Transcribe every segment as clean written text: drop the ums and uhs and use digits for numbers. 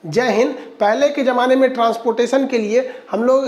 जय हिंद। पहले के ज़माने में ट्रांसपोर्टेशन के लिए हम लोग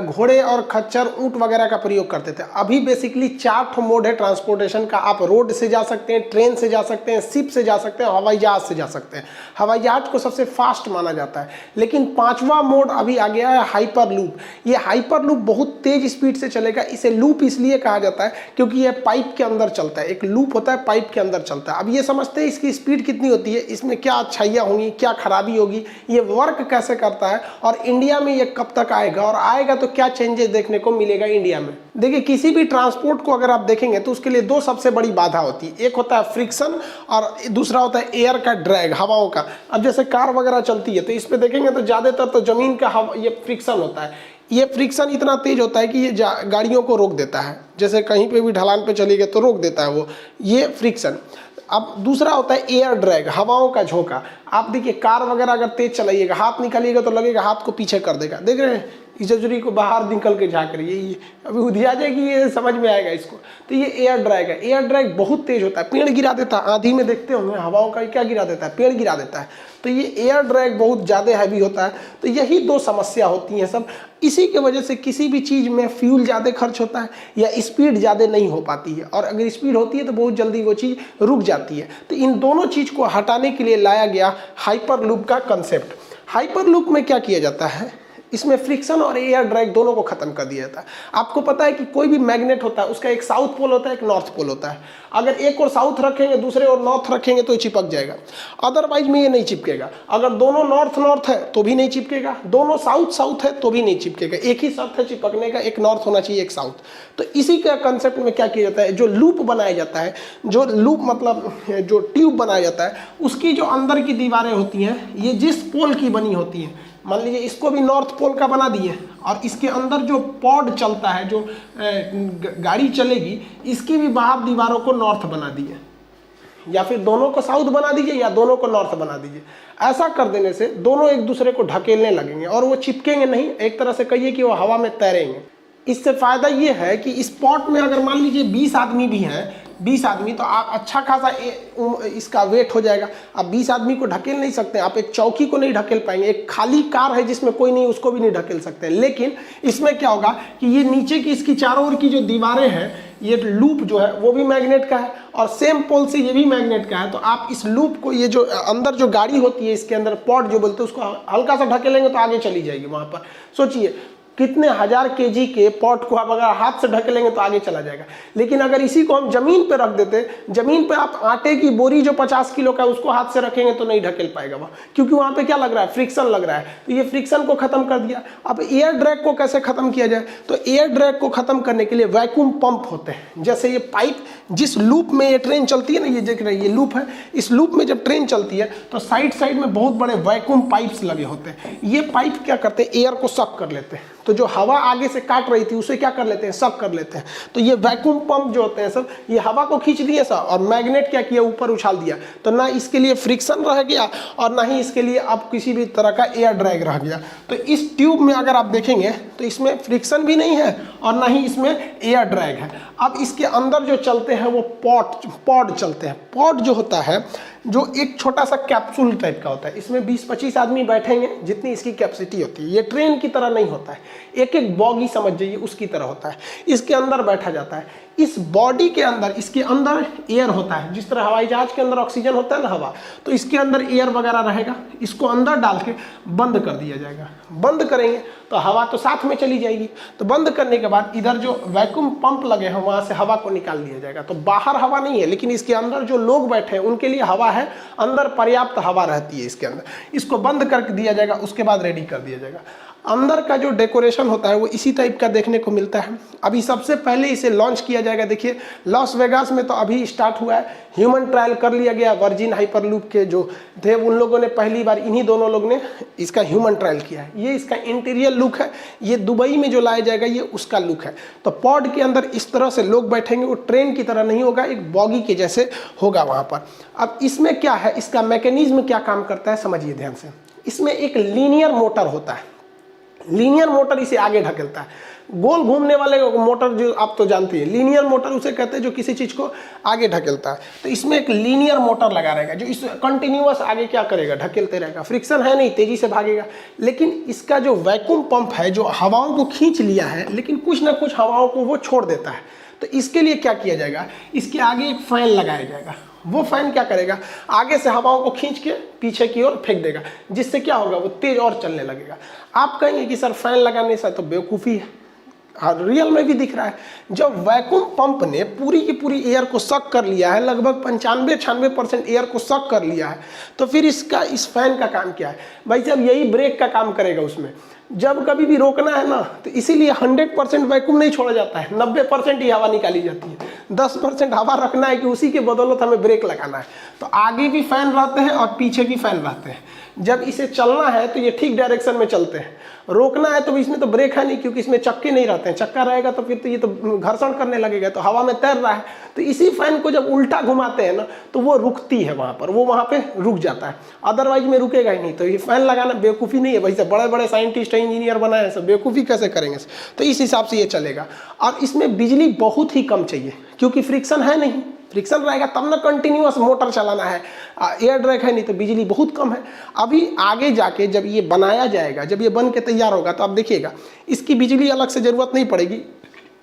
घोड़े और खच्चर, ऊँट वगैरह का प्रयोग करते थे। अभी बेसिकली 4 मोड है ट्रांसपोर्टेशन का। आप रोड से जा सकते हैं, ट्रेन से जा सकते हैं, शिप से जा सकते हैं, हवाई जहाज़ से जा सकते हैं। हवाई जहाज़ को सबसे फास्ट माना जाता है। लेकिन 5वां मोड अभी आ गया है हाइपर लूप। ये हाइपर लूप बहुत तेज स्पीड से चलेगा। इसे लूप इसलिए कहा जाता है क्योंकि ये पाइप के अंदर चलता है। एक लूप होता है, पाइप के अंदर चलता है। अब ये समझते हैं इसकी स्पीड कितनी होती है, इसमें क्या अच्छाइयाँ होंगी, क्या खराबी होगी, ये वर्क कैसे करता है और इंडिया में ये कब तक आएगा, और आएगा तो क्या चेंजेस देखने को मिलेगा इंडिया में। देखिए, किसी भी ट्रांसपोर्ट को अगर आप देखेंगे तो उसके लिए 2 सबसे बड़ी बाधा होती है। एक होता है फ्रिक्शन और दूसरा होता है एयर का ड्रैग, हवाओं का। अब जैसे कार वगैरह चलती है तो इस पे देखेंगे तो ज़्यादातर तो ज़मीन का हवा, ये फ्रिक्शन होता है। ये फ्रिक्शन इतना तेज होता है कि ये गाड़ियों को रोक देता है। जैसे कहीं पे भी ढलान पे चली गई तो रोक देता है वो, ये फ्रिक्शन। अब दूसरा होता है एयर ड्रैग, हवाओं का झोंका। आप देखिए, कार वगैरह अगर तेज चलाइएगा, हाथ निकालिएगा तो लगेगा हाथ को पीछे कर देगा। देख रहे हैं, इजजुरी को बाहर निकल के झाँक रही है, ये अभी उधिया जाएगी, ये समझ में आएगा इसको। तो ये एयर ड्रैग है। एयर ड्रैग बहुत तेज होता है, पेड़ गिरा देता है। आंधी में देखते होंगे हवाओं का क्या गिरा देता है, पेड़ गिरा देता है। तो ये एयर ड्रैग बहुत ज़्यादा हैवी होता है। तो यही 2 समस्या होती हैं सब। इसी के वजह से किसी भी चीज़ में फ्यूल ज़्यादा खर्च होता है या स्पीड ज़्यादा नहीं हो पाती है, और अगर स्पीड होती है तो बहुत जल्दी वो चीज़ रुक जाती है। तो इन दोनों चीज़ को हटाने के लिए लाया गया हाइपर लूप का कंसेप्ट। हाइपर लूप में क्या किया जाता है, इसमें फ्रिक्शन और एयर ड्रैग दोनों को खत्म कर दिया जाता है। आपको पता है कि कोई भी मैग्नेट होता है, उसका एक साउथ पोल होता है, एक नॉर्थ पोल होता है। अगर एक और साउथ रखेंगे, दूसरे और नॉर्थ रखेंगे तो ये चिपक जाएगा, अदरवाइज में ये नहीं चिपकेगा। अगर दोनों नॉर्थ नॉर्थ है तो भी नहीं चिपकेगा, दोनों साउथ साउथ है तो भी नहीं चिपकेगा। एक ही शर्त है चिपकने का, एक नॉर्थ होना चाहिए, एक साउथ। तो इसी का कंसेप्ट में क्या किया जाता है, जो लूप बनाया जाता है, जो लूप मतलब जो ट्यूब बनाया जाता है, उसकी जो अंदर की दीवारें होती हैं, ये जिस पोल की बनी होती हैं, मान लीजिए इसको भी नॉर्थ पोल का बना दिए, और इसके अंदर जो पॉड चलता है, जो गाड़ी चलेगी, इसकी भी बाहर दीवारों को नॉर्थ बना दिए, या फिर दोनों को साउथ बना दीजिए या दोनों को नॉर्थ बना दीजिए। ऐसा कर देने से दोनों एक दूसरे को ढकेलने लगेंगे और वो चिपकेंगे नहीं, एक तरह से कहिए कि वो हवा में तैरेंगे। इससे फ़ायदा ये है कि इस पॉट में अगर मान लीजिए 20 आदमी भी हैं, 20 आदमी, तो आप अच्छा खासा इसका वेट हो जाएगा। आप 20 आदमी को ढकेल नहीं सकते, आप एक चौकी को नहीं ढकेल पाएंगे। एक खाली कार है जिसमें कोई नहीं, उसको भी नहीं ढकेल सकते। लेकिन इसमें क्या होगा कि ये नीचे की इसकी चारों ओर की जो दीवारें हैं, ये लूप जो है वो भी मैग्नेट का है और सेम पोल से ये भी मैग्नेट का है। तो आप इस लूप को, ये जो अंदर जो गाड़ी होती है, इसके अंदर पॉट जो बोलते हैं, उसको हल्का सा ढकेलेंगे तो आगे चली जाएगी। वहाँ पर सोचिए कितने 1000 kg के पॉट को आप अगर हाथ से ढकेलेंगे तो आगे चला जाएगा। लेकिन अगर इसी को हम जमीन पे रख देते, जमीन पे आप आटे की बोरी जो 50 किलो का, उसको हाथ से रखेंगे तो नहीं ढकेल पाएगा वह, क्योंकि वहाँ पे क्या लग रहा है, फ्रिक्शन लग रहा है। तो ये फ्रिक्शन को खत्म कर दिया। अब एयर ड्रैग को कैसे खत्म किया जाए, तो एयर ड्रैग को खत्म करने के लिए वैक्यूम पंप होते हैं। जैसे ये पाइप, जिस लूप में ये ट्रेन चलती है ना, ये देख रहे हैं, ये लूप है। इस लूप में जब ट्रेन चलती है तो साइड साइड में बहुत बड़े वैक्यूम पाइप्स लगे होते हैं। ये पाइप क्या करते हैं, एयर को सक कर लेते हैं। तो जो हवा आगे से काट रही थी उसे क्या कर लेते हैं, सक कर लेते हैं। तो ये वैक्यूम पंप जो होते हैं सब, ये हवा को खींच दिए सब, और मैग्नेट क्या किया, ऊपर उछाल दिया। तो ना इसके लिए फ्रिक्शन रह गया और ना ही इसके लिए अब किसी भी तरह का एयर ड्रैग रह गया। तो इस ट्यूब में अगर आप देखेंगे तो इसमें फ्रिक्शन भी नहीं है और ना ही इसमें एयर ड्रैग है। अब इसके अंदर जो चलते हैं वो पॉड चलते हैं। पॉड जो होता है, जो एक छोटा सा कैप्सूल टाइप का होता है, इसमें 20-25 आदमी बैठेंगे, जितनी इसकी कैपेसिटी होती है। ये ट्रेन की तरह नहीं होता है, एक एक बॉगी समझ जाइए उसकी तरह होता है। इसके अंदर बैठा जाता है। इस बॉडी के अंदर, इसके अंदर एयर होता है। जिस तरह हवाई जहाज के अंदर ऑक्सीजन होता है ना, हवा, तो इसके अंदर एयर वगैरह रहेगा। इसको अंदर डाल के बंद कर दिया जाएगा। बंद करेंगे तो हवा तो साथ में चली जाएगी। तो बंद करने के बाद इधर जो वैक्यूम पंप लगे हैं वहाँ से हवा को निकाल दिया जाएगा। तो बाहर हवा नहीं है, लेकिन इसके अंदर जो लोग बैठे हैं उनके लिए हवा है, अंदर पर्याप्त हवा रहती है इसके अंदर। इसको बंद करके दिया जाएगा, उसके बाद रेडी कर दिया जाएगा। अंदर का जो डेकोरेशन होता है वो इसी टाइप का देखने को मिलता है। अभी सबसे पहले इसे लॉन्च किया जाएगा। देखिए, लॉस वेगास में तो अभी स्टार्ट हुआ है, ह्यूमन ट्रायल कर लिया गया। वर्जिन हाइपरलूप के जो थे उन लोगों ने पहली बार, इन्हीं दोनों लोग ने इसका ह्यूमन ट्रायल किया है। ये इसका इंटीरियर लुक है। ये दुबई में जो लाया जाएगा ये उसका लुक है। तो पॉड के अंदर इस तरह से लोग बैठेंगे, वो ट्रेन की तरह नहीं होगा, एक बॉगी के जैसे होगा वहाँ पर। अब इसमें क्या है, इसका मैकेनिज्म क्या काम करता है समझिए ध्यान से। इसमें एक लीनियर मोटर होता है। लीनियर मोटर इसे आगे ढकेलता है। गोल घूमने वाले मोटर जो आप तो जानते हैं, लीनियर मोटर उसे कहते हैं जो किसी चीज़ को आगे ढकेलता है। तो इसमें एक लीनियर मोटर लगा रहेगा जो इस कंटिन्यूअस आगे क्या करेगा, ढकेलते रहेगा। फ्रिक्शन है नहीं, तेजी से भागेगा। लेकिन इसका जो वैक्यूम पंप है जो हवाओं को खींच लिया है, लेकिन कुछ ना कुछ हवाओं को वो छोड़ देता है। तो इसके लिए क्या किया जाएगा, इसके आगे एक फैन लगाया जाएगा। वो फैन क्या करेगा, आगे से हवाओं को खींच के पीछे की ओर फेंक देगा, जिससे क्या होगा, वो तेज और चलने लगेगा। आप कहेंगे कि सर फैन लगाने से तो बेवकूफ़ी है। हाँ, रियल में भी दिख रहा है। जब वैक्यूम पंप ने पूरी की पूरी एयर को सक कर लिया है, लगभग 95-96% एयर को सक कर लिया है, तो फिर इस फैन का काम क्या है भाई साहब, यही ब्रेक का काम करेगा उसमें। जब कभी भी रोकना है ना, तो इसीलिए 100% वैक्यूम नहीं छोड़ा जाता है, 90% ही हवा निकाली जाती है। 10% हवा रखना है कि उसी के बदौलत हमें ब्रेक लगाना है। तो आगे भी फैन रहते हैं और पीछे भी फैन रहते हैं। जब इसे चलना है तो ये ठीक डायरेक्शन में चलते हैं, रोकना है तो इसमें तो ब्रेक है नहीं, क्योंकि इसमें चक्के नहीं रहते हैं। चक्का रहेगा तो फिर तो ये तो घर्षण करने लगेगा, तो हवा में तैर रहा है। तो इसी फैन को जब उल्टा घुमाते हैं ना, तो वो रुकती है वहाँ पर, वो वहाँ पे रुक जाता है, अदरवाइज में रुकेगा ही नहीं। तो ये फैन लगाना बेवकूफ़ी नहीं है। वैसे बड़े बड़े साइंटिस्ट इंजीनियर बनाए हैं, सब बेवकूफ़ी कैसे करेंगे। तो इस हिसाब से ये चलेगा। और इसमें बिजली बहुत ही कम चाहिए, क्योंकि फ्रिक्शन है नहीं। फ्रिक्शन रहेगा तब ना कंटिन्यूअस मोटर चलाना है, एयर ड्रैग है नहीं, तो बिजली बहुत कम है। अभी आगे जाके जब ये बनाया जाएगा, जब ये बन के तैयार होगा, तो आप देखिएगा इसकी बिजली अलग से ज़रूरत नहीं पड़ेगी।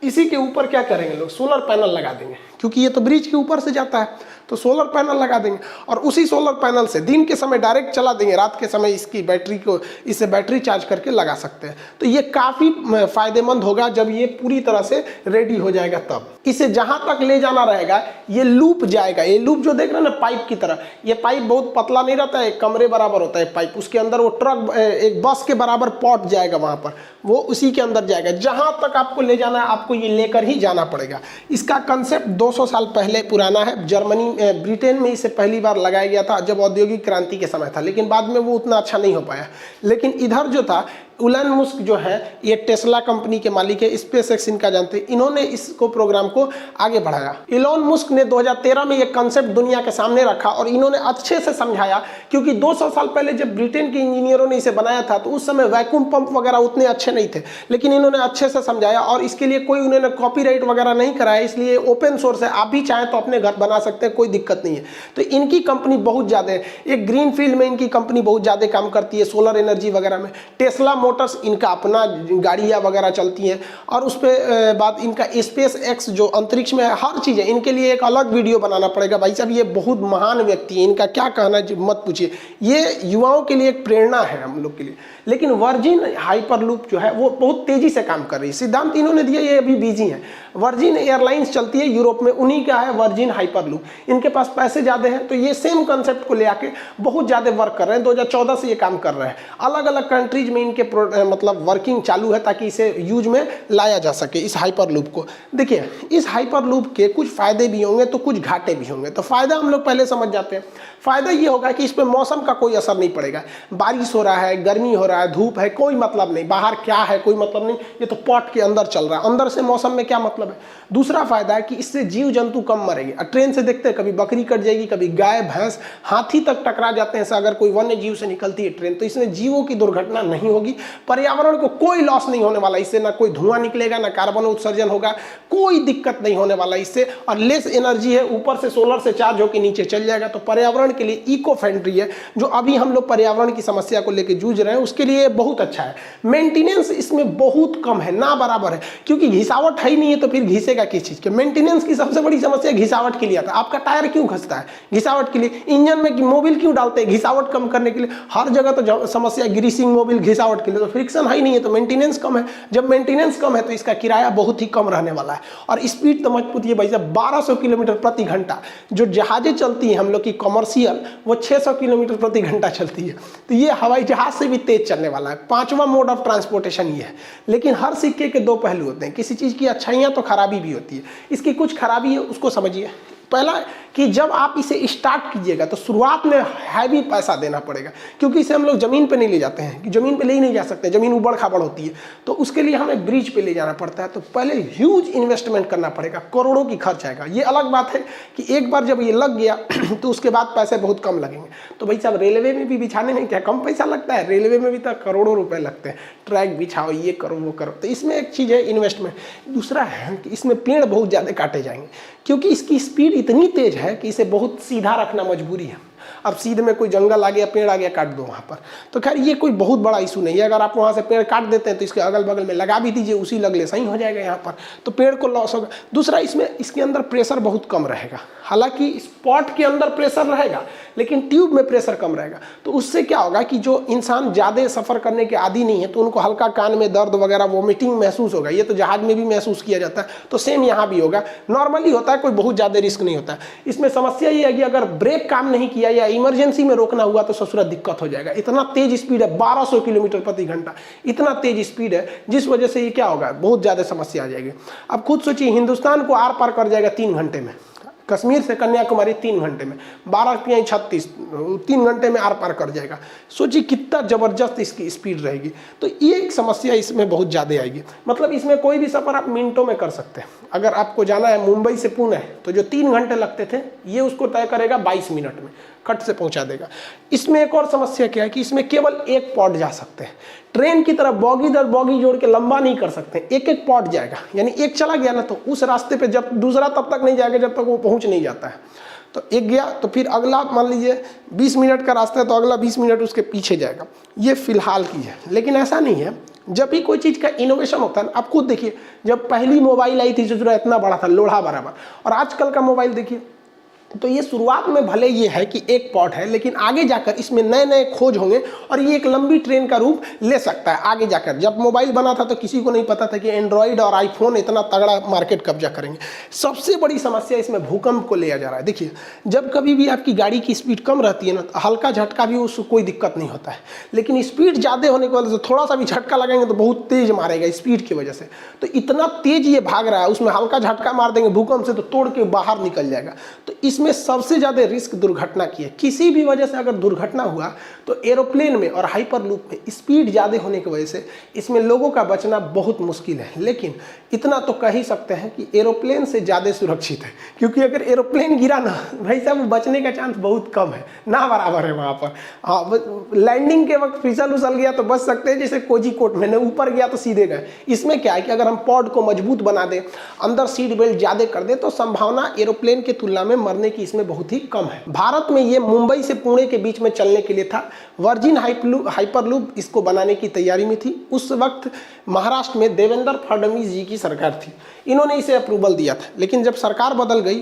इसी के ऊपर क्या करेंगे लोग, सोलर पैनल लगा देंगे, क्योंकि ये तो ब्रिज के ऊपर से जाता है, तो सोलर पैनल लगा देंगे। और उसी सोलर पैनल से दिन के समय डायरेक्ट चला देंगे, रात के समय इसकी बैटरी को, इससे बैटरी चार्ज करके लगा सकते हैं। तो ये काफ़ी फायदेमंद होगा जब ये पूरी तरह से रेडी हो जाएगा। तब इसे जहाँ तक ले जाना रहेगा, ये लूप जाएगा। ये लूप जो देख रहे हैं ना, पाइप की तरह, ये पाइप बहुत पतला नहीं रहता है, कमरे बराबर होता है पाइप। उसके अंदर वो ट्रक, एक बस के बराबर पॉट जाएगा, वहाँ पर वो उसी के अंदर जाएगा। जहाँ तक आपको ले जाना है, आपको ये लेकर ही जाना पड़ेगा। इसका कंसेप्ट 200 साल पहले पुराना है। जर्मनी, ब्रिटेन में इसे पहली बार लगाया गया था जब औद्योगिक क्रांति के समय था, लेकिन बाद में वो उतना अच्छा नहीं हो पाया। लेकिन इधर जो था, इलॉन मस्क जो है, ये टेस्ला कंपनी के मालिक है, स्पेस एक्स इनका जानते हैं, इन्होंने इसको प्रोग्राम को आगे बढ़ाया। इलॉन मस्क ने 2013 में ये कंसेप्ट दुनिया के सामने रखा और इन्होंने अच्छे से समझाया, क्योंकि 200 साल पहले जब ब्रिटेन के इंजीनियरों ने इसे बनाया था, तो उस समय वैक्यूम पंप वगैरह उतने अच्छे नहीं थे, लेकिन इन्होंने अच्छे से समझाया और इसके लिए कोई उन्होंने कॉपीराइट वगैरह नहीं कराया, इसलिए ओपन सोर्स है। आप भी चाहें तो अपने घर बना सकते हैं, कोई दिक्कत नहीं है। तो इनकी कंपनी बहुत ज़्यादा है, एक ग्रीन फील्ड में इनकी कंपनी बहुत ज़्यादा काम करती है, सोलर एनर्जी वगैरह में। टेस्ला मोटर्स, इनका अपना गाड़ियाँ वगैरह चलती हैं। और उस पर बात इनका स्पेस एक्स जो अंतरिक्ष में है, हर चीज़ है। इनके लिए एक अलग वीडियो बनाना पड़ेगा भाई साहब, ये बहुत महान व्यक्ति है, इनका क्या कहना है मत पूछिए। ये युवाओं के लिए एक प्रेरणा है हम लोग के लिए। लेकिन वर्जिन हाइपरलूप जो है वो बहुत तेज़ी से काम कर रही है। सिद्धांत इन्होंने दिया, ये अभी बिजी है। वर्जिन एयरलाइंस चलती है यूरोप में, उन्हीं का है वर्जिन हाइपरलूप। इनके पास पैसे ज़्यादा हैं, तो ये सेम कंसेप्ट को ले आके बहुत ज़्यादा वर्क कर रहे हैं। 2014 से ये काम कर रहे हैं। अलग अलग कंट्रीज में इनके मतलब वर्किंग चालू है, ताकि इसे यूज में लाया जा सके, इस हाइपरलूप को। देखिए, इस हाइपरलूप के कुछ फ़ायदे भी होंगे तो कुछ घाटे भी होंगे। तो फ़ायदा हम लोग पहले समझ जाते हैं। फ़ायदा ये होगा कि इस पर मौसम का कोई असर नहीं पड़ेगा। बारिश हो रहा है, गर्मी हो रहा है, धूप है, कोई मतलब नहीं। बाहर क्या है कोई मतलब नहीं, ये तो पॉट के अंदर चल रहा है, अंदर से मौसम में क्या मतलब है। दूसरा फायदा है कि इससे जीव जंतु कम मरेंगे। ट्रेन से देखते हैं, कभी बकरी कट जाएगी, कभी गाय भैंस हाथी तक टकरा जाते हैं। अगर कोई वन्य जीव से निकलती है ट्रेन, तो इसमें जीवों की दुर्घटना नहीं होगी। पर्यावरण को कोई लॉस नहीं होने वाला इससे, ना कोई धुआं निकलेगा, ना कार्बन उत्सर्जन होगा, कोई दिक्कत नहीं होने वाला इससे। और लेस एनर्जी है, ऊपर से सोलर से चार्ज होकर नीचे चल जाएगा। तो पर्यावरण के लिए इको फ्रेंडली है। जो अभी हम लोग पर्यावरण की समस्या को लेकर जूझ रहे हैं, उसके लिए बहुत अच्छा है। मेंटेनेंस इसमें बहुत कम है, ना बराबर है, क्योंकि घिसावट है ही नहीं है, तो फिर घिसेगा किस चीज़ के। मेंटेनेंस की सबसे बड़ी समस्या घिसावट के लिए आता है। आपका टायर क्यों घसता है? घिसावट के लिए। इंजन में मोबिल क्यों डालते हैं? घिसावट कम करने के लिए। हर जगह तो समस्या ग्रीसिंग मोबिल, घिसावट के लिए। तो फ्रिक्शन है ही नहीं है, तो मेंटेनेंस कम है। जब मेंटेनेंस कम है, तो इसका किराया बहुत ही कम रहने वाला है। और स्पीड तो मत पूछिए भाई साहब, 1200 किलोमीटर प्रति घंटा। जो जहाजें चलती हैं हम लोग की कमर्शियल, वो 600 किलोमीटर प्रति घंटा चलती है। तो ये हवाई जहाज से भी तेज चलने वाला है। 5वां मोड ऑफ ट्रांसपोर्टेशन ये है। लेकिन हर सिक्के के दो पहलू होते हैं। किसी चीज़ की अच्छाइयाँ तो खराबी भी होती है। इसकी कुछ खराबी है, उसको समझिए। पहला कि जब आप इसे स्टार्ट कीजिएगा तो शुरुआत में हैवी पैसा देना पड़ेगा, क्योंकि इसे हम लोग ज़मीन पे नहीं ले जाते हैं, कि ज़मीन पे ले ही नहीं जा सकते, ज़मीन उबड़ खाबड़ होती है, तो उसके लिए हमें ब्रिज पे ले जाना पड़ता है। तो पहले ह्यूज इन्वेस्टमेंट करना पड़ेगा, करोड़ों की खर्च आएगा। ये अलग बात है कि एक बार जब ये लग गया तो उसके बाद पैसे बहुत कम लगेंगे। तो भाई साहब रेलवे में भी बिछाने में क्या कम पैसा लगता है? रेलवे में भी तो करोड़ों रुपए लगते हैं, ट्रैक बिछाओ, ये करो वो करो। तो इसमें एक चीज़ है इन्वेस्टमेंट। दूसरा है कि इसमें पेड़ बहुत ज़्यादा काटे जाएंगे, क्योंकि इसकी स्पीड इतनी तेज है कि इसे बहुत सीधा रखना मजबूरी है। अब सीधे में कोई जंगल आ गया, पेड़ आ गया, काट दो वहाँ पर, तो खैर ये कोई बहुत बड़ा इशू नहीं है। अगर आप वहाँ से पेड़ काट देते हैं तो इसके अगल बगल में लगा भी दीजिए, उसी लगले सही हो जाएगा यहाँ पर, तो पेड़ को लॉस होगा। दूसरा इसमें इसके अंदर प्रेशर बहुत कम रहेगा, हालांकि स्पॉट के अंदर प्रेशर रहेगा लेकिन ट्यूब में प्रेशर कम रहेगा। तो उससे क्या होगा कि जो इंसान ज़्यादा सफ़र करने के आदी नहीं है तो उनको हल्का कान में दर्द वगैरह वोमिटिंग महसूस होगा। ये तो जहाज में भी महसूस किया जाता है, तो सेम यहाँ भी होगा। नॉर्मली होता है, कोई बहुत ज़्यादा रिस्क नहीं होता है। इसमें समस्या ये है कि अगर ब्रेक काम नहीं किया या इमरजेंसी में रोकना हुआ तो ससुरा दिक्कत हो जाएगा। इतना तेज स्पीड है, 1200 किलोमीटर प्रति घंटा, इतना तेज स्पीड है, जिस वजह से ये क्या होगा, बहुत ज़्यादा समस्या आ जाएगी। अब खुद सोचिए, हिंदुस्तान को आर पार कर जाएगा 3 घंटे में, कश्मीर से कन्याकुमारी 3 घंटे में, 12×36 3 घंटे में आर पार कर जाएगा। सोचिए कितना ज़बरदस्त इसकी स्पीड रहेगी। तो ये एक समस्या इसमें बहुत ज़्यादा आएगी। मतलब इसमें कोई भी सफ़र आप मिनटों में कर सकते हैं। अगर आपको जाना है मुंबई से पुणे, तो जो 3 घंटे लगते थे ये उसको तय करेगा 22 मिनट में, खट से पहुंचा देगा। इसमें एक और समस्या क्या है कि इसमें केवल एक पॉड जा सकते हैं। ट्रेन की तरह बॉगी दर बॉगी जोड़ के लंबा नहीं कर सकते, एक एक पॉड जाएगा, यानी एक चला गया ना तो उस रास्ते पे जब दूसरा तब तक नहीं जाएगा जब तक वो पहुंच नहीं जाता है। तो एक गया तो फिर अगला, मान लीजिए 20 मिनट का रास्ता है तो अगला 20 मिनट उसके पीछे जाएगा। ये फिलहाल की है, लेकिन ऐसा नहीं है। जब भी कोई चीज़ का इनोवेशन होता है ना, आप खुद देखिए, जब पहली मोबाइल आई थी जो इतना बड़ा था, लोढ़ा बराबर, और आजकल का मोबाइल देखिए, तो ये शुरुआत में भले ये है कि एक पॉट है, लेकिन आगे जाकर इसमें नए नए खोज होंगे और ये एक लंबी ट्रेन का रूप ले सकता है आगे जाकर। जब मोबाइल बना था तो किसी को नहीं पता था कि एंड्रॉयड और आईफोन इतना तगड़ा मार्केट कब्जा करेंगे। सबसे बड़ी समस्या इसमें भूकंप को लिया जा रहा है। देखिए, जब कभी भी आपकी गाड़ी की स्पीड कम रहती है ना, तो हल्का झटका भी उसको कोई दिक्कत नहीं होता है, लेकिन स्पीड ज़्यादा होने की वजह से थोड़ा सा भी झटका लगाएंगे तो बहुत तेज मारेगा स्पीड की वजह से। तो इतना तेज ये भाग रहा है, उसमें हल्का झटका मार देंगे भूकंप से तो तोड़ के बाहर निकल जाएगा। तो इसमें सबसे ज़्यादा रिस्क दुर्घटना की है। किसी भी वजह से अगर दुर्घटना हुआ तो एरोप्लेन में और हाइपरलूप में स्पीड ज़्यादा होने की वजह से इसमें लोगों का बचना बहुत मुश्किल है। लेकिन इतना तो कह ही सकते हैं कि एरोप्लेन से ज़्यादा सुरक्षित है, क्योंकि अगर एरोप्लेन गिरा ना भाई साहब, बचने का चांस बहुत कम है, ना बराबर है वहाँ पर। हाँ, लैंडिंग के वक्त फिसल उसल गया तो बच सकते हैं, जैसे कोझिकोड में, ऊपर गया तो सीधे गए। इसमें क्या है कि अगर हम पॉड को मजबूत बना दें, अंदर सीट बेल्ट ज़्यादा कर दें, तो संभावना एरोप्लेन की तुलना में मरने की इसमें बहुत ही कम है। भारत में ये मुंबई से पुणे के बीच में चलने के लिए था। वर्जिन हाइपरलूप इसको बनाने की तैयारी में थी। उस वक्त महाराष्ट्र में देवेंद्र फडणवीस जी की सरकार थी, इन्होंने इसे अप्रूवल दिया था। लेकिन जब सरकार बदल गई,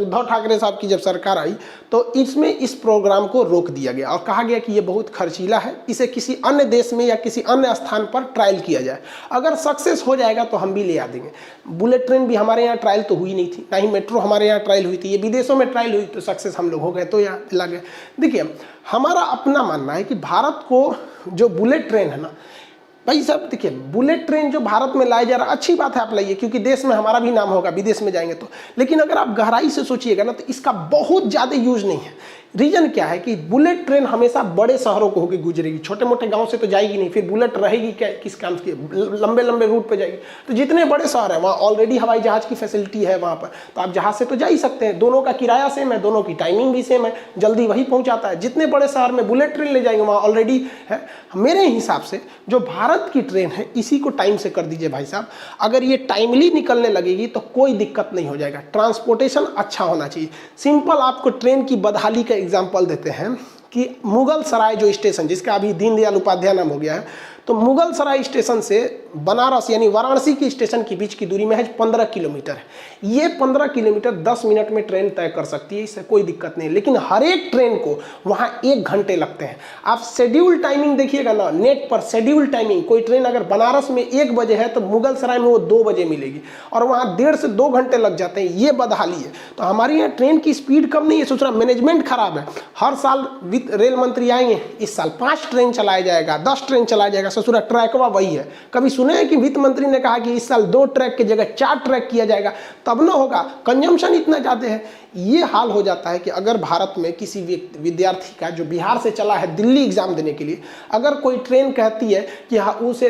उद्धव ठाकरे साहब की जब सरकार आई, तो इसमें इस प्रोग्राम को रोक दिया गया और कहा गया कि ये बहुत खर्चीला है, इसे किसी अन्य देश में या किसी अन्य स्थान पर ट्रायल किया जाए, अगर सक्सेस हो जाएगा तो हम भी ले आ देंगे। बुलेट ट्रेन भी हमारे यहाँ ट्रायल तो हुई नहीं थी, ना ही मेट्रो हमारे यहाँ ट्रायल हुई थी, ये विदेशों में ट्रायल हुई तो सक्सेस हम लोग हो गए, तो यहाँ लगे। देखिए, हमारा अपना मानना है कि भारत को जो बुलेट ट्रेन है ना भाई साहब, देखिए बुलेट ट्रेन जो भारत में लाया जा रहा है, अच्छी बात है आप लाइए, क्योंकि देश में हमारा भी नाम होगा, विदेश में जाएंगे तो। लेकिन अगर आप गहराई से सोचिएगा ना, तो इसका बहुत ज़्यादा यूज नहीं है। रीजन क्या है कि बुलेट ट्रेन हमेशा बड़े शहरों को होकर गुजरेगी, छोटे मोटे गांव से तो जाएगी नहीं। फिर बुलेट रहेगी क्या, किस काम की, लंबे लंबे रूट पे जाएगी। तो जितने बड़े शहर हैं वहाँ ऑलरेडी हवाई जहाज़ की फैसिलिटी है वहाँ पर, तो आप जहाज़ से तो जा ही सकते हैं। दोनों का किराया सेम है, दोनों की टाइमिंग भी सेम है, जल्दी वही पहुँचाता है। जितने बड़े शहर में बुलेट ट्रेन ले जाएंगे वहाँ ऑलरेडी है। मेरे हिसाब से जो भारत की ट्रेन है इसी को टाइम से कर दीजिए भाई साहब। अगर ये टाइमली निकलने लगेगी तो कोई दिक्कत नहीं हो जाएगा। ट्रांसपोर्टेशन अच्छा होना चाहिए। सिंपल आपको ट्रेन की बदहाली का एग्जाम्पल देते हैं कि मुगल सराय जो स्टेशन, जिसका अभी दीनदयाल उपाध्याय नाम हो गया है, तो मुगल सराय स्टेशन से बनारस यानी वाराणसी के स्टेशन के बीच की दूरी में है 15 किलोमीटर है। ये 15 किलोमीटर 10 मिनट में ट्रेन तय कर सकती है, इससे कोई दिक्कत नहीं। लेकिन हर एक ट्रेन को वहाँ 1 घंटे लगते हैं। आप शेड्यूल टाइमिंग देखिएगा ना नेट पर, शेड्यूल टाइमिंग, कोई ट्रेन अगर बनारस में 1 बजे है तो मुगल सराय में वो 2 बजे मिलेगी, और वहाँ 1.5 से 2 घंटे लग जाते हैं। ये बदहाली है। तो हमारे यहाँ ट्रेन की स्पीड कम नहीं है, सोच रहा मैनेजमेंट खराब है। हर साल वित्त रेल मंत्री आएंगे, इस साल 5 ट्रेन चलाया जाएगा, 10 ट्रेन चलाया जाएगा, ससुरा ट्रैकवा वही है। कभी सुने हैं कि वित्त मंत्री ने कहा कि इस साल 2 ट्रैक की जगह 4 ट्रैक किया जाएगा? तब ना होगा, कंजम्पशन इतना ज़्यादा है। ये हाल हो जाता है कि अगर भारत में किसी विद्यार्थी का जो बिहार से चला है दिल्ली एग्जाम देने के लिए, अगर कोई ट्रेन कहती है कि हाँ उसे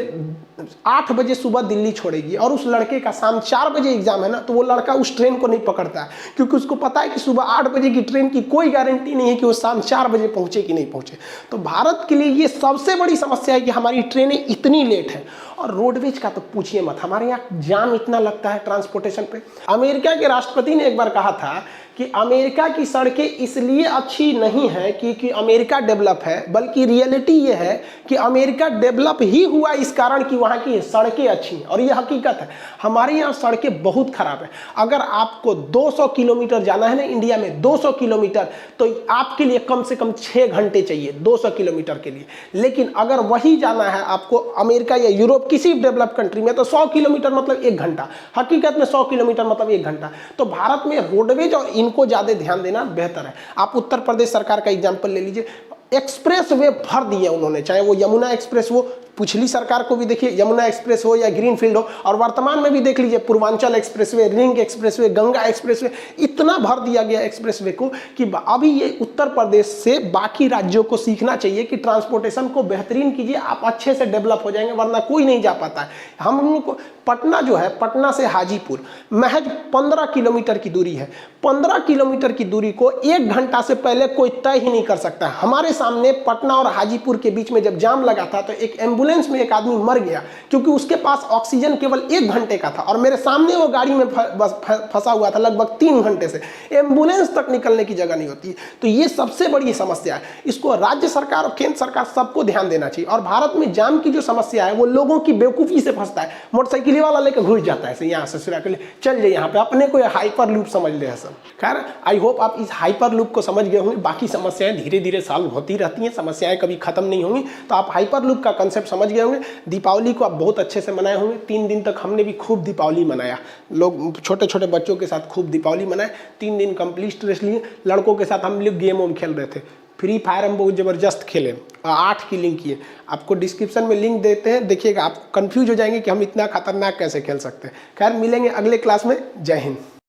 8 बजे सुबह दिल्ली छोड़ेगी और उस लड़के का शाम 4 बजे एग्जाम है ना, तो वो लड़का उस ट्रेन को नहीं पकड़ता है, क्योंकि उसको पता है कि सुबह 8 बजे की ट्रेन की कोई गारंटी नहीं है कि वो शाम 4 बजे पहुंचे कि नहीं पहुंचे। तो भारत के लिए ये सबसे बड़ी समस्या है कि हमारी ट्रेनें इतनी लेट है। और रोडवेज का तो पूछिए मत, हमारे यहाँ जाम इतना लगता है ट्रांसपोर्टेशन पे। अमेरिका के राष्ट्रपति ने एक बार कहा था कि अमेरिका की सड़कें इसलिए अच्छी नहीं है क्योंकि अमेरिका डेवलप है, बल्कि रियलिटी ये है कि अमेरिका डेवलप ही हुआ इस कारण कि वहाँ की सड़कें अच्छी हैं। और ये हकीकत है, हमारे यहाँ सड़कें बहुत खराब है। अगर आपको 200 किलोमीटर जाना है ना इंडिया में, 200 किलोमीटर, तो आपके लिए कम से कम 6 घंटे चाहिए 200 किलोमीटर के लिए। लेकिन अगर वही जाना है आपको अमेरिका या यूरोप किसी डेवलप कंट्री में, तो 100 किलोमीटर मतलब 1 घंटा। हकीकत में 100 किलोमीटर मतलब 1 घंटा। तो भारत में रोडवेज और इनको ज़्यादा ध्यान देना बेहतर है। आप उत्तर प्रदेश सरकार का एग्जाम्पल ले लीजिए, एक्सप्रेस वे भर दिए उन्होंने, चाहे वो यमुना एक्सप्रेस हो, पिछली सरकार को भी देखिए, यमुना एक्सप्रेस हो या ग्रीनफील्ड हो, और वर्तमान में भी देख लीजिए Purvanchal expressway, ring expressway, Ganga expressway, इतना भर दिया गया एक्सप्रेसवे को कि अभी ये उत्तर प्रदेश से बाकी राज्यों को सीखना चाहिए कि ट्रांसपोर्टेशन को बेहतरीन कीजिए, आप अच्छे से डेवलप हो जाएंगे, वरना कोई नहीं जा पाता है। हम लोग को पटना जो है, पटना से हाजीपुर महज 15 किलोमीटर की दूरी है। 15 किलोमीटर की दूरी को 1 घंटा से पहले कोई तय ही नहीं कर सकता। हमारे सामने पटना और हाजीपुर के बीच में जब जाम लगा था तो एक एम्बुलेंस में एक आदमी मर गया क्योंकि उसके पास ऑक्सीजन केवल 1 घंटे का था, और मेरे सामने वो गाड़ी में फंसा हुआ था लगभग 3 घंटे से। एम्बुलेंस तक निकलने की जगह नहीं होती। तो ये सबसे बड़ी समस्या है, इसको राज्य सरकार और केंद्र सरकार सबको ध्यान देना चाहिए। और भारत में जाम की जो समस्या है वो लोगों की बेवकूफ़ी से फंसता है। मोटरसाइकिल वाला लेकर घुस जाता है, यहाँ से सिरा के लिए चल जाए, यहाँ पे अपने को हाइपर लूप समझ ले है सब। खैर आई होप आप इस हाइपर लूप को समझ गए होंगे। बाकी समस्याएं धीरे धीरे सॉल्व होती रहती हैं, समस्याएं कभी खत्म नहीं होंगी। तो आप हाइपर लूप का कंसेप्ट समझ गए होंगे। दीपावली को आप बहुत अच्छे से मनाए होंगे। 3 दिन तक हमने भी खूब दीपावली मनाया, लोग छोटे छोटे बच्चों के साथ खूब दीपावली मनाए। 3 दिन कंप्लीट स्ट्रेस लिए। लड़कों के साथ हम लोग गेम वेम खेल रहे थे, फ्री फायर हम बहुत ज़बरदस्त खेले, 8 की लिंक किए। आपको डिस्क्रिप्शन में लिंक देते हैं, देखिएगा, आप कंफ्यूज हो जाएंगे कि हम इतना खतरनाक कैसे खेल सकते हैं। खैर मिलेंगे अगले क्लास में। जय हिंद।